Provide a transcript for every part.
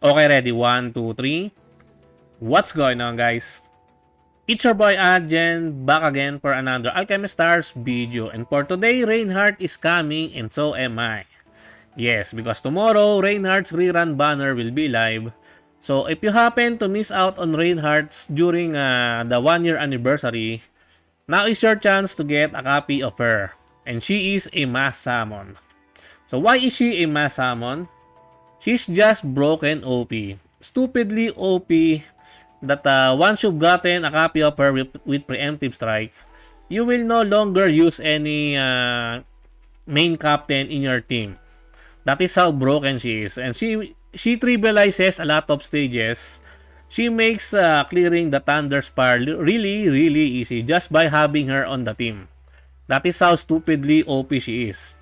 Okay, ready? 1, 2, 3. What's going on, guys? It's your boy Adjen, back again for another Alchemy Stars video. And for today, Reinhardt is coming and so am I. Yes, because tomorrow, Reinhardt's rerun banner will be live. So if you happen to miss out on Reinhardt's during the 1-year anniversary, now is your chance to get a copy of her. And she is a mass summon. So why is she a mass summon? She's just broken OP. Stupidly OP that once you've gotten a copy of her with preemptive strike, you will no longer use any main captain in your team. That is how broken she is. And she trivializes a lot of stages. She makes clearing the Thunder Spire really easy just by having her on the team. That is how stupidly OP she is.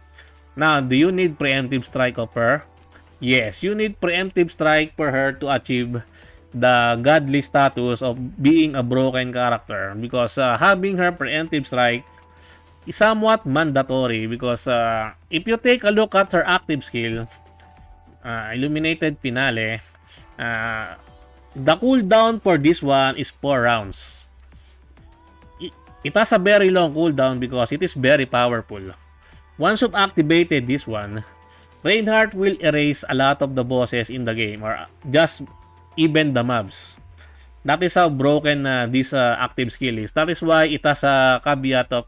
Now, do you need preemptive strike of her? Yes, you need preemptive strike for her to achieve the godly status of being a broken character, because having her preemptive strike is somewhat mandatory, because if you take a look at her active skill, Illuminated Finale, the cooldown for this one is 4 rounds. It has a very long cooldown because it is very powerful. Once you've activated this one, Reinhardt will erase a lot of the bosses in the game, or just even the mobs. That is how broken this active skill is. That is why it has a caveat of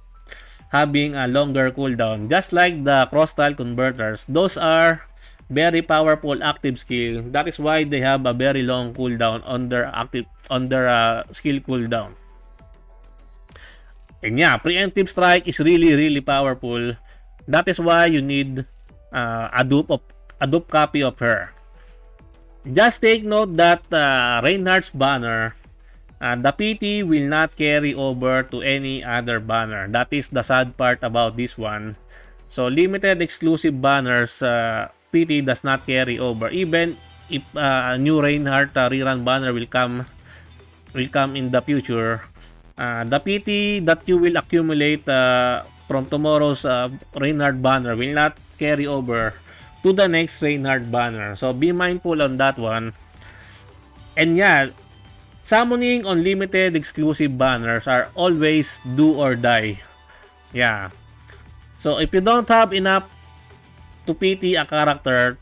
having a longer cooldown. Just like the cross-style converters, those are very powerful active skill. That is why they have a very long cooldown on their skill cooldown. And yeah, preemptive strike is really powerful. That is why you need a dupe copy of her. Just take note that Reinhardt's banner, the PT will not carry over to any other banner. That is the sad part about this one. So limited exclusive banners, PT does not carry over. Even if a new Reinhardt rerun banner will come in the future, the PT that you will accumulate from tomorrow's Reinhardt banner will not carry over to the next Reinhardt banner. So be mindful on that one. And yeah, summoning unlimited exclusive banners are always do or die. Yeah. So if you don't have enough to PT a character,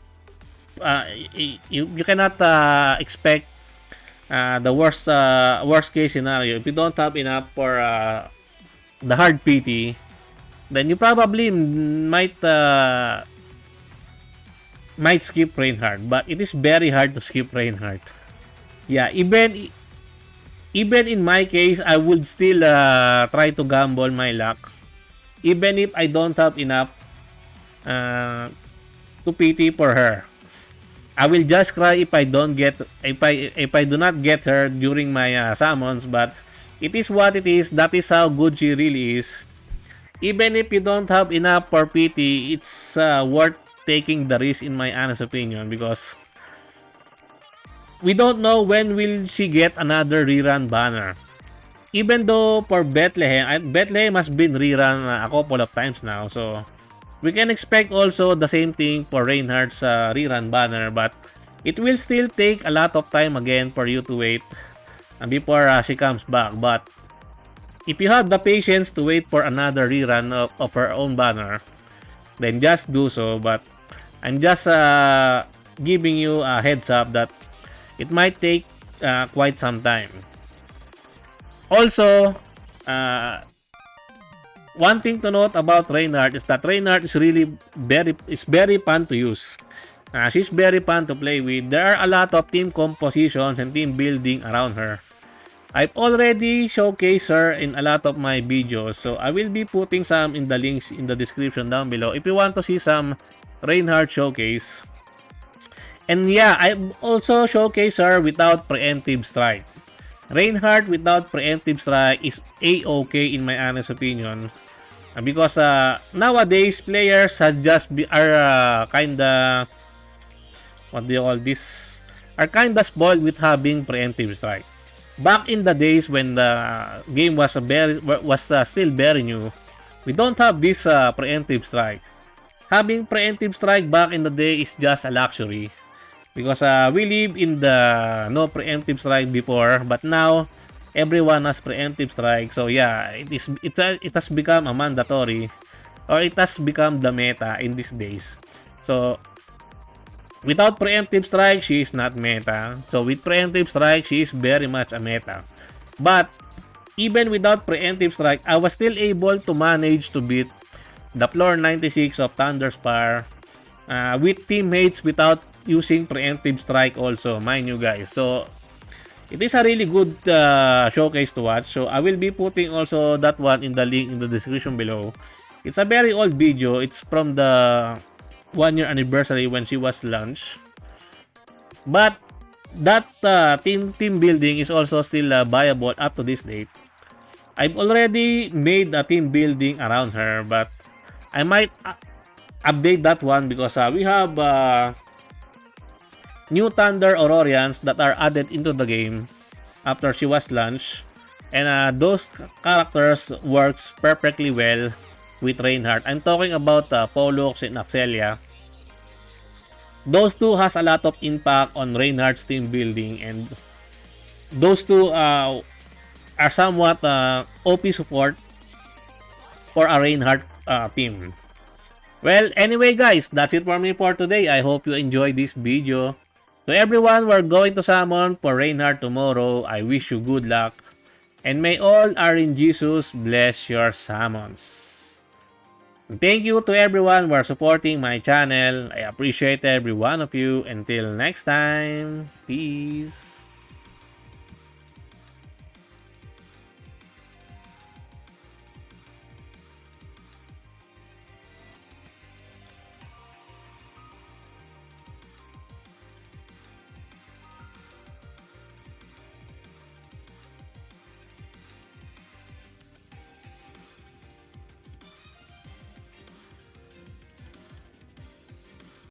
you cannot expect the worst case scenario. If you don't have enough for the hard PT, then you probably might skip Reinhardt, but it is very hard to skip Reinhardt. Yeah, even in my case, I would still try to gamble my luck, even if I don't have enough to PT for her. I will just cry if I don't get if I do not get her during my summons, but it is what it is. That is how good she really is. Even if you don't have enough for PT, it's worth taking the risk, in my honest opinion, because we don't know when will she get another rerun banner. Even though for Bethlehem has been rerun a couple of times now, so we can expect also the same thing for Reinhardt's rerun banner, but it will still take a lot of time again for you to wait before she comes back. But if you have the patience to wait for another rerun of her own banner, then just do so. But I'm just giving you a heads up that it might take quite some time. Also, one thing to note about Reinhardt is that Reinhardt is really very fun to use. She's very fun to play with. There are a lot of team compositions and team building around her. I've already showcased her in a lot of my videos, so I will be putting some in the links in the description down below if you want to see some Reinhardt showcase. And yeah, I've also showcased her without preemptive strike. Reinhardt without preemptive strike is a-okay in my honest opinion, because nowadays players are kinda, what do you call this, are kinda spoiled with having preemptive strike. Back in the days when the game was still very new, we don't have this preemptive strike. Having preemptive strike back in the day is just a luxury. Because we live in the no preemptive strike before, but now everyone has preemptive strike. So yeah, it has become a mandatory, or it has become the meta in these days. So without preemptive strike, she is not meta. So with preemptive strike, she is very much a meta. But even without preemptive strike, I was still able to manage to beat the floor 96 of Thunderspire with teammates without using preemptive strike also, mind you guys. So it is a really good showcase to watch. So I will be putting also that one in the link in the description below. It's a very old video. It's from the 1-year anniversary when she was launched. But that team building is also still viable up to this date. I've already made a team building around her, but I might update that one because we have new Thunder Aurorians that are added into the game after she was launched. And those characters works perfectly well with Reinhardt. I'm talking about Pollux and Axelia. Those two has a lot of impact on Reinhardt's team building, and those two are somewhat OP support for a Reinhardt team. Well, anyway guys, that's it for me for today. I hope you enjoyed this video. To everyone we're going to summon for Reinhardt tomorrow, I wish you good luck. And may all RNGesus bless your summons. Thank you to everyone who are supporting my channel. I appreciate every one of you. Until next time, peace.